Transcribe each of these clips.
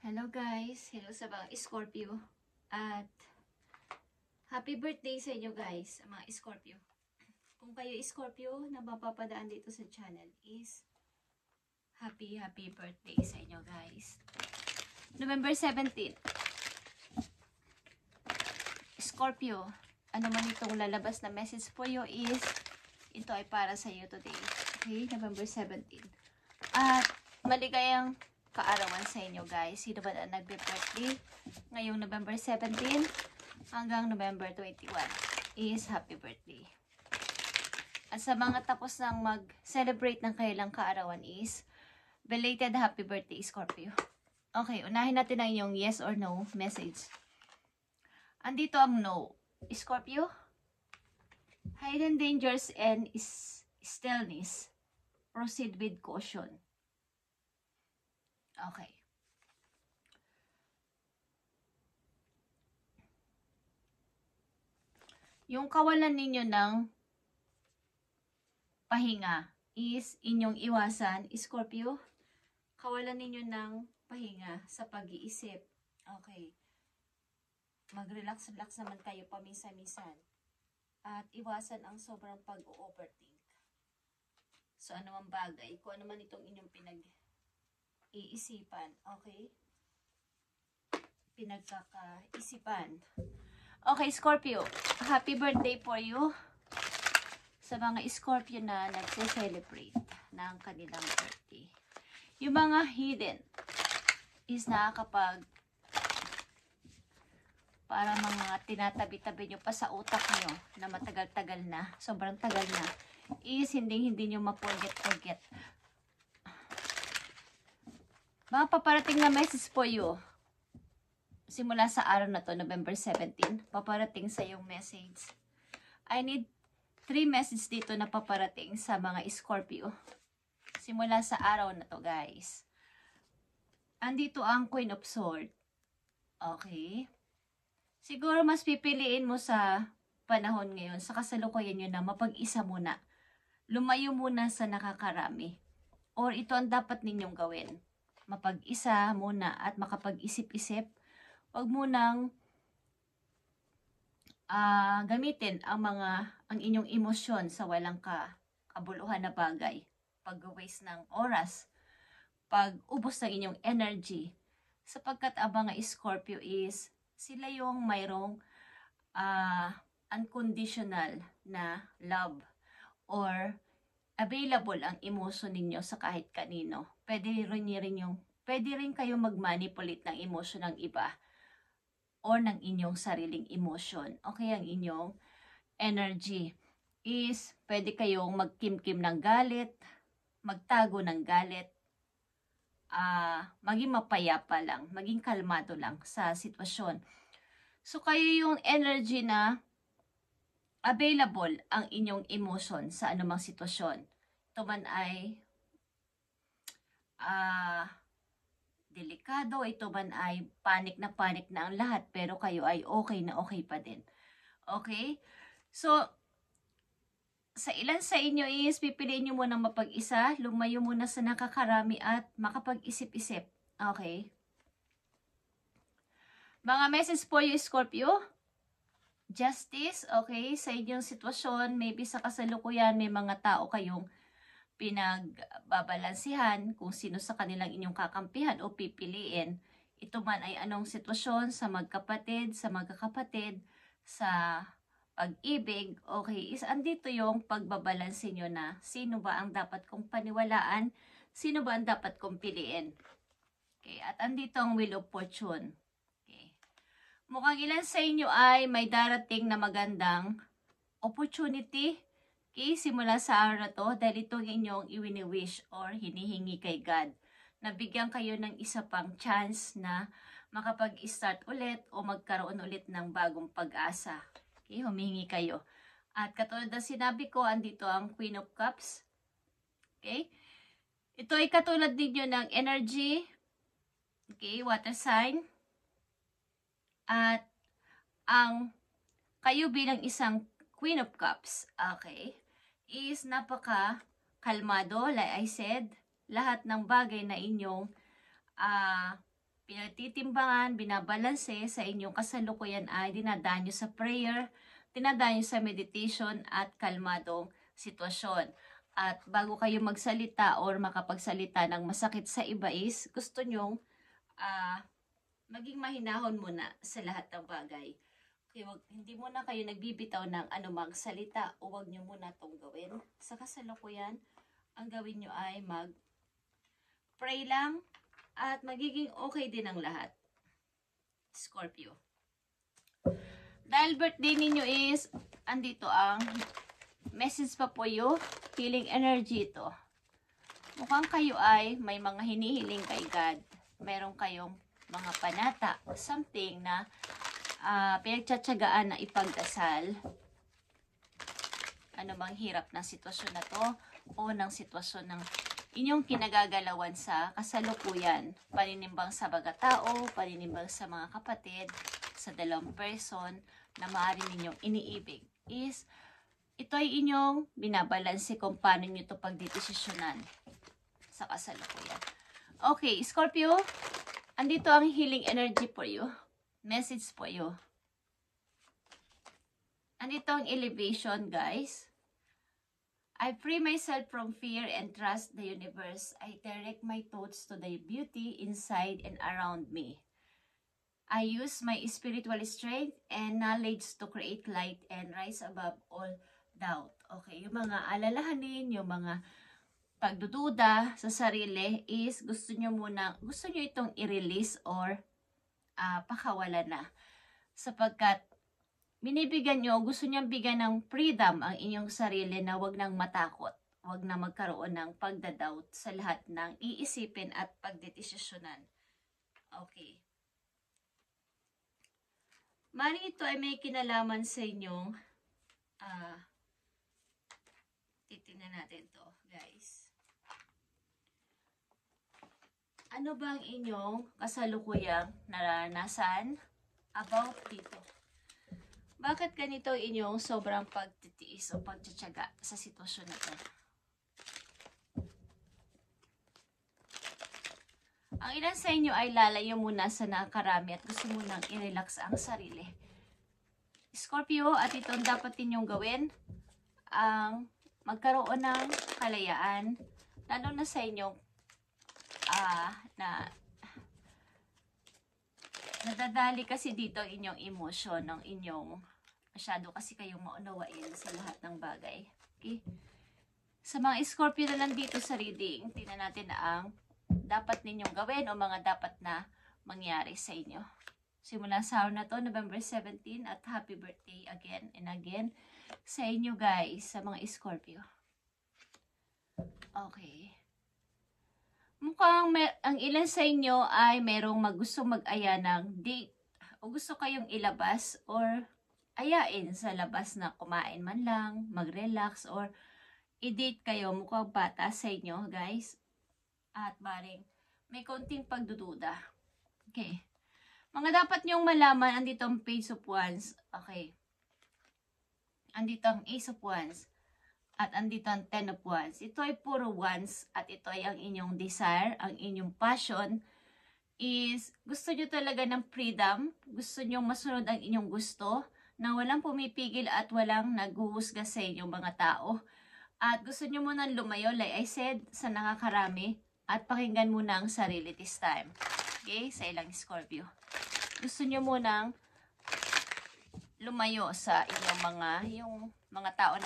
Hello guys, hello sa mga Scorpio at happy birthday sa inyo guys, mga Scorpio. Kung kayo Scorpio na mapapadaan dito sa channel is happy birthday sa inyo guys. November 17. Scorpio, ano man itong lalabas na message for you is ito ay para sa iyo today. Okay, November 17. At maligayang kaarawan sa inyo guys. Sino ba na nagbe-birthday ngayong November 17 hanggang November 21 is happy birthday. At sa mga tapos nang mag-celebrate ng kailang kaarawan is belated happy birthday Scorpio. Okay, unahin natin ang inyong yes or no message. Andito ang no. Scorpio, hidden dangers and stillness. Proceed with caution. Okay. Yung kawalan ninyo ng pahinga is inyong iwasan, Scorpio. Kawalan ninyo ng pahinga sa pag-iisip. Okay. Mag-relax-relax naman kayo paminsan-minsan. At iwasan ang sobrang pag-overthink. So, ano man bagay, kung ano man itong inyong iisipan, okay? Pinagkakaisipan. Okay, Scorpio, happy birthday for you sa mga Scorpio na nagse-celebrate ng kanilang birthday. Yung mga hidden is nakakapag para mga tinatabi-tabi nyo pa sa utak nyo na matagal-tagal na, sobrang tagal na, is hindi nyo ma-forget. Mga paparating na message po you. Simula sa araw na to, November 17, paparating sa yung message. I need 3 messages dito na paparating sa mga Scorpio. Simula sa araw na to, guys. Andito ang Queen of Swords. Okay. Siguro mas pipiliin mo sa panahon ngayon, sa kasalukuyan nyo na mapag-isa muna. Lumayo muna sa nakakarami. Or ito ang dapat ninyong gawin. Mapag-isa muna at makapag-isip-isip. Huwag munang gamitin ang inyong emosyon sa walang kabuluhan na bagay. Pag-waste ng oras, pag-ubos ng inyong energy. Sapagkat ang mga Scorpio is sila yung mayroong unconditional na love or available ang emotion ninyo sa kahit kanino. Pwede rin kayong mag-manipulate ng emotion ng iba or ng inyong sariling emotion. Okay, ang inyong energy is pwede kayong magkimkim ng galit, magtago ng galit, maging mapayapa lang, maging kalmado lang sa sitwasyon. So, kayo yung energy na available ang inyong emotion sa anumang sitwasyon. Ito man ay delikado, ito man ay panic na ang lahat, pero kayo ay okay na okay pa din. Okay? So, sa ilan sa inyo is pipiliin nyo muna mapag-isa, lumayo muna sa nakakarami at makapag-isip-isip. Okay? Mga message po yung Scorpio. Justice, okay, sa inyong sitwasyon, maybe sa kasalukuyan, may mga tao kayong pinagbabalansihan kung sino sa kanilang inyong kakampihan o pipiliin. Ito man ay anong sitwasyon sa magkapatid, sa magkakapatid, sa pag-ibig, okay, is andito yung pagbabalansin nyo na sino ba ang dapat kong paniwalaan, sino ba ang dapat kong piliin. Okay, at andito ang Wheel of Fortune. Mukhang ilan sa inyo ay may darating na magandang opportunity. Okay, simula sa araw na to, dahil itong inyong iwini-wish or hinihingi kay God. Nabigyan kayo ng isa pang chance na makapag-start ulit o magkaroon ulit ng bagong pag-asa. Okay, humihingi kayo. At katulad na sinabi ko, andito ang Queen of Cups. Okay, ito ay katulad ninyo ng energy. Okay, water sign. At ang kayo bilang isang Queen of Cups, okay, is napaka kalmado, like I said, lahat ng bagay na inyong pinagtitimbangan, binabalanse sa inyong kasalukuyan ay dinadaan nyo sa prayer, dinadaan nyo sa meditation at kalmadong sitwasyon. At bago kayo magsalita or makapagsalita ng masakit sa iba is, gusto nyong maging mahinahon muna sa lahat ng bagay. Okay, hindi muna kayo nagbibitaw ng anumang salita o wag nyo muna itong gawin. Sa kasalukuyan, ang gawin nyo ay mag-pray lang at magiging okay din ang lahat. Scorpio. Dahil birthday ninyo is, andito ang message pa po yung healing energy ito. Mukhang kayo ay may mga hinihiling kay God. Meron kayong mga panata, something na pinagtsatsagaan na ipagdasal. Ano mang hirap ng sitwasyon na to o ng sitwasyon ng inyong kinagagalawan sa kasalukuyan. Paninimbang sa mga tao, paninimbang sa mga kapatid, sa dalawang person na maaari ninyong iniibig is ito ay inyong binabalanse kung paano nyo ito pagdidesisyonan sa kasalukuyan. Okay, Scorpio, andito ang healing energy for you. Message for you. Andito ang elevation, guys. I free myself from fear and trust the universe. I direct my thoughts to the beauty inside and around me. I use my spiritual strength and knowledge to create light and rise above all doubt. Okay, yung mga alalahanin, yung mga pagdududa sa sarili is gusto nyo itong i-release or pakawala na. Sapagkat binibigyan nyo, gusto nyo bigyan ng freedom ang inyong sarili na wag nang matakot. Wag na magkaroon ng pagdadoubt sa lahat ng iisipin at pagdedesisyonan. Okay. Maring ito ay may kinalaman sa inyong titingnan natin to, guys. Ano ba ang inyong kasalukuyang naranasan about dito? Bakit ganito inyong sobrang pagtitiis o pagtsatsaga sa sitwasyon na to? Ang ilan sa inyo ay lalayo muna sa nakarami at gusto munang i-relax ang sarili. Scorpio, at ito ang dapat ninyong gawin, ang magkaroon ng kalayaan, lalo na sa inyong nadadali kasi dito inyong emosyon, ng inyong masyado kasi kayong maunawain sa lahat ng bagay. Okay? Sa mga Scorpio na nandito sa reading, tingnan natin na ang dapat ninyong gawin o mga dapat na mangyari sa inyo. Simula sa araw na to, November 17, at happy birthday again and again sa inyo, guys, sa mga Scorpio. Okay. Mukhang ang ilan sa inyo ay merong gusto mag-aya ng date o gusto kayong ilabas or ayain sa labas na kumain man lang, mag-relax or i-date kayo. Mukhang bata sa inyo, guys. At maring may konting pagdududa. Okay. Mga dapat nyong malaman, andito ang Page of Wands. Okay. Andito ang Ace of Wands. At andito ang Ten of Wands. Ito ay puro wands at ito ay ang inyong desire, ang inyong passion is gusto nyo talaga ng freedom. Gusto nyo masunod ang inyong gusto na walang pumipigil at walang naghuhusga sa inyong mga tao. At gusto nyo munang lumayo, like I said, sa nakakarami at pakinggan muna ang sarili this time. Okay? Sa ilang Scorpio. Gusto nyo munang lumayo sa inyong yung mga tao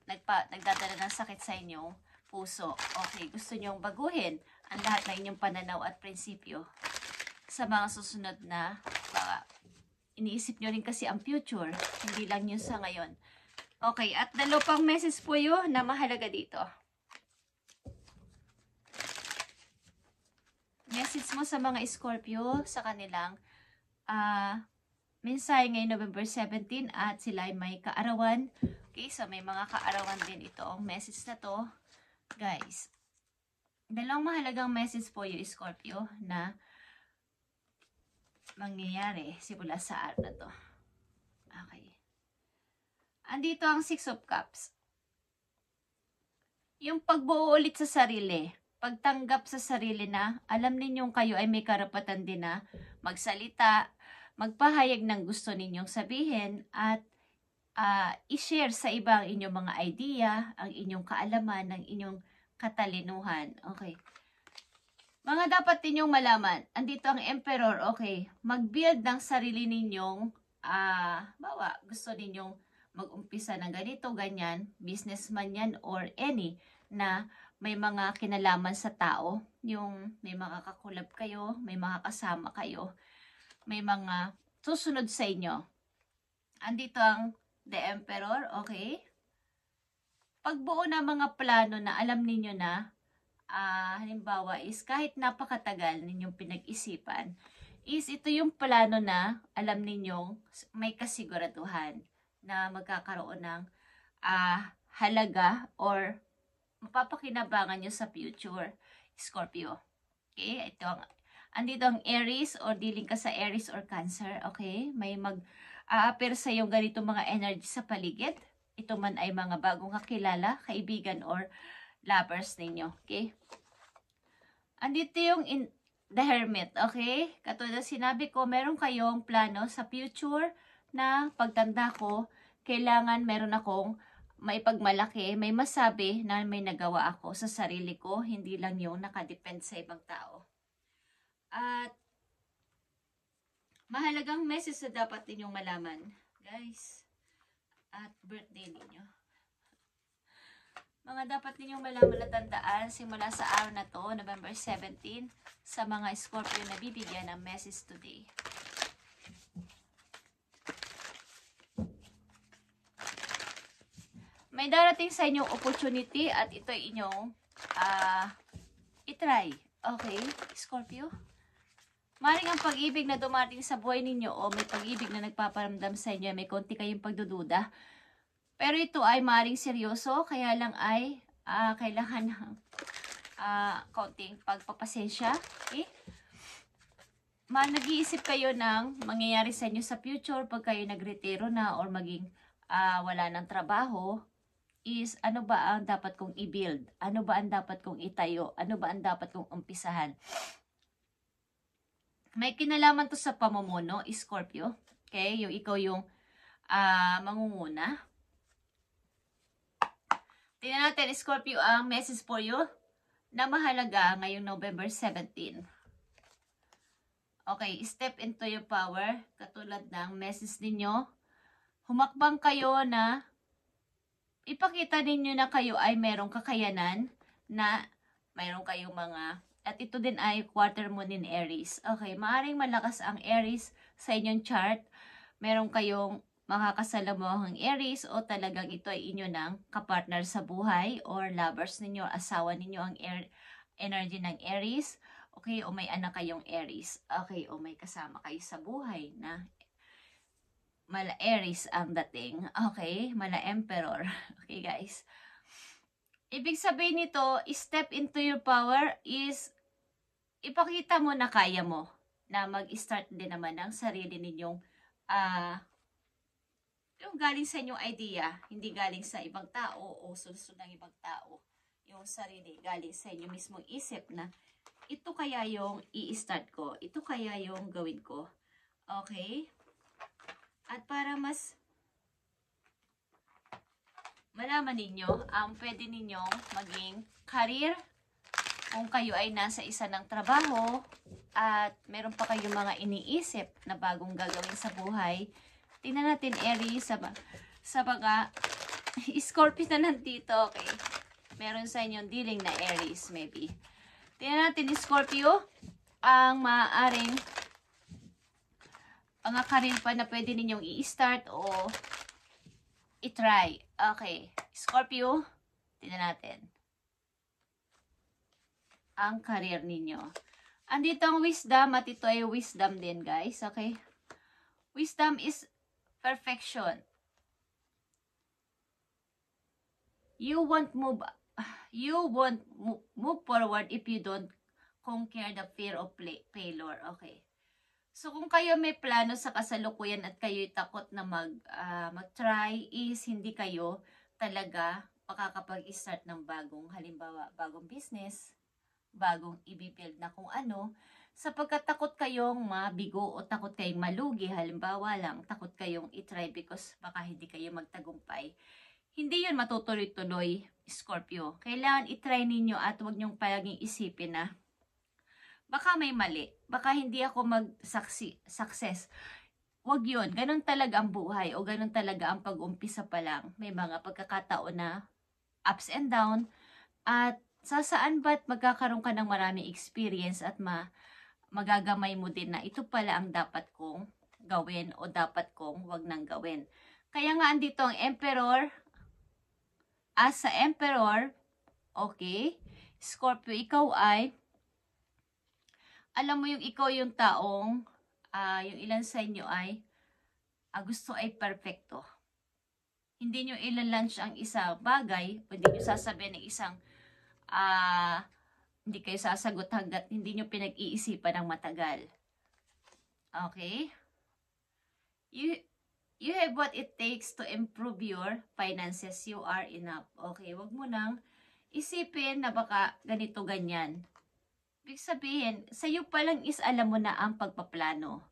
nagdadala ng sakit sa inyong puso. Okay, gusto nyong baguhin ang lahat ng inyong pananaw at prinsipyo sa mga susunod na iniisip nyo rin kasi ang future, hindi lang yun sa ngayon. Okay, at dalawa pang message po yun na mahalaga dito. Message mo sa mga Scorpio sa kanilang mensahe ngayong November 17 at sila ay may kaarawan. Okay, so may mga kaarawan din ito. Ang message na to, guys. Dalawang mahalagang message po yung Scorpio na mangyayari simula sa araw na to. Okay. Andito ang Six of Cups. Yung pagbuo ulit sa sarili. pagtanggap sa sarili na alam ninyong kayo ay may karapatan din na magsalita, magpahayag ng gusto ninyong sabihin, at i-share sa iba ang inyong mga idea, ang inyong kaalaman, ang inyong katalinuhan. Okay. Mga dapat ninyong malaman, andito ang Emperor, okay, mag-build ng sarili ninyong, bawa, gusto ninyong mag-umpisa ng ganito, ganyan, businessman yan or any, na may mga kinalaman sa tao, yung may mga kakulab kayo, may mga kasama kayo, may mga susunod sa inyo. Andito ang The Emperor, okay? Pagbuo ng mga plano na alam ninyo na, halimbawa is kahit napakatagal ninyong pinag-isipan, is ito yung plano na alam ninyong may kasiguraduhan na magkakaroon ng halaga or mapapakinabangan nyo sa future, Scorpio. Okay? Andito ang Aries or dealing ka sa Aries or Cancer, okay? May appear sa yung ganito mga energy sa paligid. Ito man ay mga bagong kakilala, kaibigan, or lovers ninyo. Okay? Andito yung The Hermit. Okay? Katulad sinabi ko, meron kayong plano sa future na pagtanda ko, kailangan meron akong maipagmalaki, may masabi na may nagawa ako sa sarili ko, hindi lang yung nakadepend sa ibang tao. At mahalagang message na dapat ninyong malaman, guys, at birthday ninyo. Mga dapat ninyong malaman at tandaan simula sa araw na to, November 17, sa mga Scorpio na bibigyan ng message today. May darating sa inyong opportunity at ito ay inyong itry. Okay, Scorpio? Maring ang pag-ibig na dumating sa buhay ninyo o may pag-ibig na nagpaparamdam sa inyo, may konti kayong pagdududa. Pero ito ay maring seryoso, kaya lang ay kailangan ng konting pagpapasensya. Okay? Nag-iisip kayo ng mangyayari sa inyo sa future pag kayo nagretiro na or maging wala ng trabaho, is ano ba ang dapat kong i-build? Ano ba ang dapat kong itayo? Ano ba ang dapat kong umpisahan? May kinalaman to sa pamumuno, Scorpio. Okay? Yung ikaw yung mangunguna. Tingnan natin, Scorpio, ang message for you na mahalaga ngayong November 17. Okay, step into your power. Katulad ng message ninyo, humakbang kayo na ipakita ninyo na kayo ay merong kakayanan, na mayroong kayong mga, at ito din ay quarter moon in Aries. Okay, maaaring malakas ang Aries sa inyong chart. Meron kayong makakasalamuhang Aries o talagang ito ay inyo ng kapartner sa buhay or lovers ninyo, asawa ninyo ang energy ng Aries. Okay, o may anak kayong Aries. Okay, o may kasama kayo sa buhay na mala Aries ang dating. Okay, mala Emperor. Okay, guys. Ibig sabihin nito, step into your power is ipakita mo na kaya mo na mag-start din naman ng sarili ninyong yung galing sa inyong idea, hindi galing sa ibang tao o susunod ng ibang tao. Yung sarili galing sa inyong mismong isip na ito kaya yung i-start ko, ito kaya yung gawin ko. Okay? At para mas malaman ninyo ang pwede ninyong maging career kung kayo ay nasa isa ng trabaho at meron pa kayong mga iniisip na bagong gagawin sa buhay. Tingnan natin, Aries, sa mga Scorpio na nandito. Okay. Meron sa inyong dealing na Aries, maybe. Tingnan natin, Scorpio, ang maaaring mga career pa na pwede ninyong i-start o i-try. Okay. Scorpio, tingnan natin ang career ninyo. Andito ang wisdom at ito ay wisdom din, guys. Okay? Wisdom is perfection. You won't move forward if you don't conquer the fear of failure. Okay. So, kung kayo may plano sa kasalukuyan at kayo'y takot na mag-try, is hindi kayo talaga makakapag-start ng halimbawa, bagong business, bagong i-build na kung ano, sapagkat takot kayong mabigo o takot kayong malugi. Halimbawa lang, takot kayong itry because baka hindi kayo magtagumpay. Hindi yun matutuloy-tuloy, Scorpio. Kailangan itry ninyo at huwag nyong palaging isipin na baka may mali, baka hindi ako mag-success. Wag yun, ganun talaga ang buhay o ganun talaga ang pag-umpisa pa lang. May mga pagkakataon na ups and down at saan ba't magkakaroon ka ng maraming experience at magagamay mo din na ito pala ang dapat kong gawin o dapat kong wag nang gawin. Kaya nga andito ang Emperor. As sa Emperor, okay, Scorpio, ikaw ay alam mo yung ikaw yung taong, yung ilan sa inyo ay, gusto ay perfecto. Hindi nyo ilalunch ang isang bagay, o hindi nyo sasabihin ng isang, hindi kayo sasagot hanggat hindi nyo pinag-iisipan ng matagal. Okay? You have what it takes to improve your finances. You are enough. Okay? Wag mo nang isipin na baka ganito, ganyan. Ibig sabihin, sa'yo pa lang is alam mo na ang pagpaplano.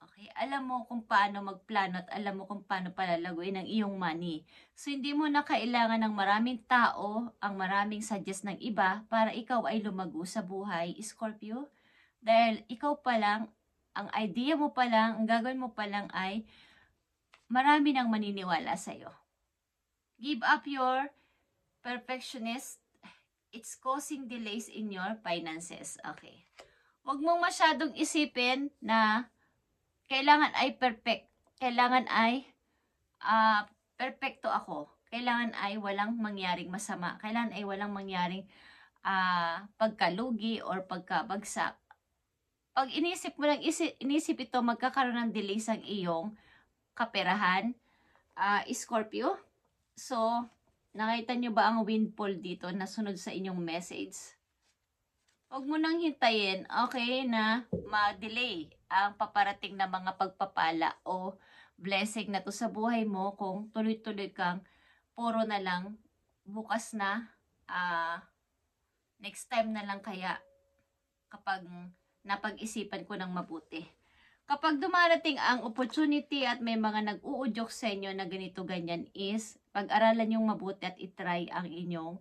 Okay? Alam mo kung paano magplano at alam mo kung paano palalaguin ang iyong money. So, hindi mo na kailangan ng maraming tao, ang maraming suggest ng iba para ikaw ay lumago sa buhay, Scorpio. Dahil ikaw pa lang, ang idea mo pa lang, ang gagawin mo pa lang ay marami nang maniniwala sa'yo. Give up your perfectionist. It's causing delays in your finances. Okay. Huwag mong masyadong isipin na kailangan ay perfect. Kailangan ay perfecto ako. Kailangan ay walang mangyaring masama. Kailangan ay walang mangyaring pagkalugi or pagkabagsak. Pag inisip mo lang, inisip ito, magkakaroon ng delays ang iyong kaperahan, Scorpio. So, nakita nyo ba ang windfall dito na sunod sa inyong message? Huwag mo nang hintayin, okay, na ma-delay ang paparating na mga pagpapala o blessing na to sa buhay mo kung tuloy-tuloy kang puro na lang bukas na, next time na lang kaya kapag napag-isipan ko ng mabuti. Kapag dumarating ang opportunity at may mga nag-uudyok sa inyo na ganito ganyan is pag-aralan yung mabuti at itry ang inyong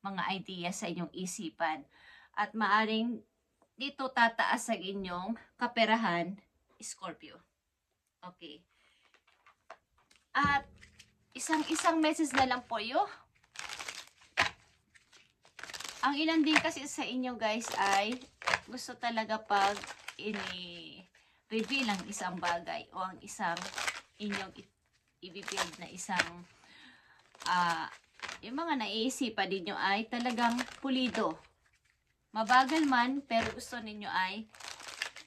mga ideas sa inyong isipan. At maaring dito tataas ang inyong kaperahan, Scorpio. Okay. At isang message na lang po yun. Ang ilan din kasi sa inyo guys ay gusto talaga pag reveal ang isang bagay o ang isang inyong i-build na isang yung mga naiisipan ninyo ay talagang pulido. Mabagal man, pero gusto ninyo ay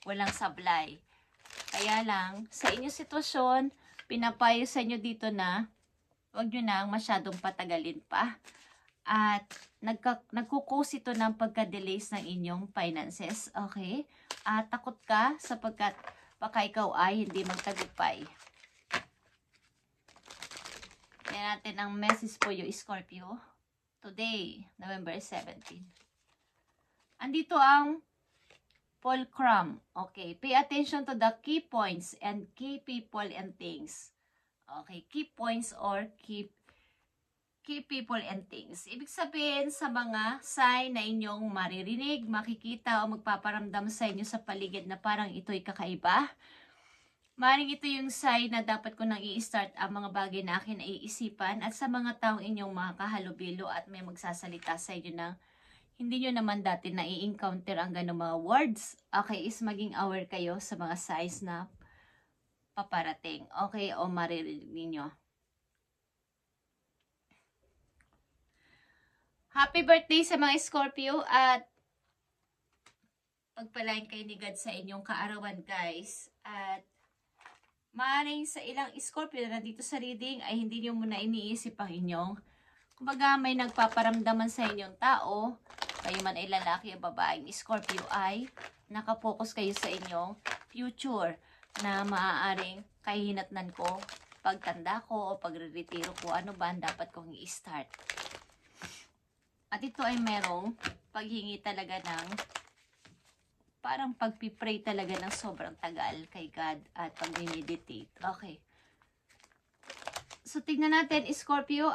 walang sablay. Kaya lang, sa inyong sitwasyon, pinapayo sa inyo dito na huwag nyo nang masyadong patagalin pa. At nagkukos ito ng pagka-delays ng inyong finances. Okay? At takot ka sapagkat baka ikaw ay hindi magtagumpay. Yan natin ang message po yung Scorpio. Today, November 17. Andito ang fulcrum. Okay. Pay attention to the key points and key people and things. Okay. Key points or key people and things. Ibig sabihin sa mga sign na inyong maririnig, makikita o magpaparamdam sa inyo sa paligid na parang ito'y kakaiba. Maring ito yung sign na dapat ko nang i-start ang mga bagay na akin na iisipan at sa mga taong inyong mga kahalubilo at may magsasalita sa inyo na hindi nyo naman dati na i-encounter ang ganong mga words. Okay, is maging aware kayo sa mga signs na paparating. Okay, o maririnig ninyo. Happy birthday sa mga Scorpio at pagpalain kayo ni God sa inyong kaarawan guys. At maaaring sa ilang Scorpio na dito sa reading ay hindi nyo muna iniisip ang inyong. Kumbaga may nagpaparamdaman sa inyong tao, kayo man ay lalaki o babaeng Scorpio ay nakapokus kayo sa inyong future na maaaring kahihinatnan ko pagtanda ko o pagre-retiro ko, ano ba ang dapat kong i-start. At ito ay merong paghingi talaga ng, parang pagpipray talaga ng sobrang tagal kay God at pag-meditate. Okay. So, tignan natin, Scorpio,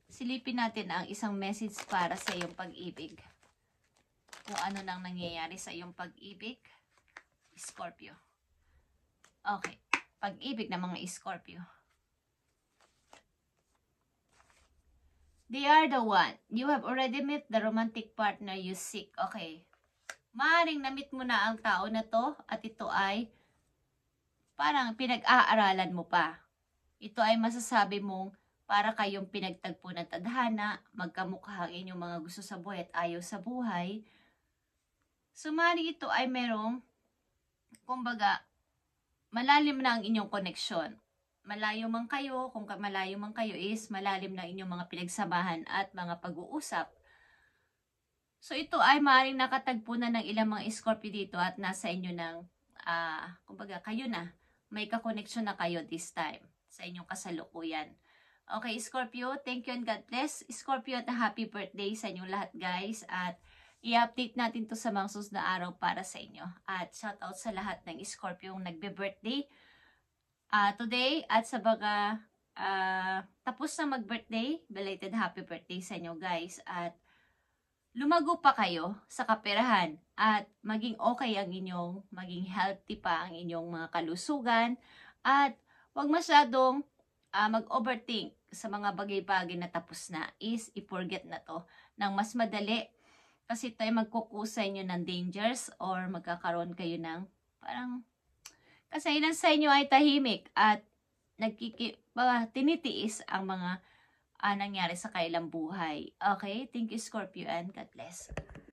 silipin natin ang isang message para sa iyong pag-ibig. Kung ano nang nangyayari sa iyong pag-ibig, Scorpio. Okay. Pag-ibig ng mga Scorpio. They are the one. You have already met the romantic partner you seek. Okay. Maaaring na-meet mo na ang tao na to at ito ay parang pinag-aaralan mo pa. Ito ay masasabi mong para kayong pinagtagpo ng tadhana, magkamukha ang inyong mga gusto sa buhay at ayaw sa buhay. So, maaaring ito ay merong, kumbaga, malalim na ang inyong koneksyon. Malayo man kayo, kung malayo man kayo is malalim na inyong mga pinagsamahan at mga pag-uusap. So, ito ay maaaring nakatagpo na ng ilang mga Scorpio dito at nasa inyo ng, kumbaga, kayo na. May kakoneksyon na kayo this time sa inyong kasalukuyan. Okay, Scorpio, thank you and God bless. Scorpio, at happy birthday sa inyong lahat, guys. At i-update natin to sa mga susunod na araw para sa inyo. At shout out sa lahat ng Scorpio yung nagbe-birthday today at sa mga tapos na mag-birthday, belated happy birthday sa inyo, guys. At lumago pa kayo sa kaperahan at maging okay ang inyong, maging healthy pa ang inyong mga kalusugan at huwag masyadong mag-overthink sa mga bagay-bagay na tapos na, is i-forget na to ng mas madali kasi tayo magkukusa inyo ng dangers or magkakaroon kayo ng parang kasi ilan sa inyo ay tahimik at tinitiis ang mga nangyari sa kailang buhay. Okay? Thank you, Scorpio, and God bless.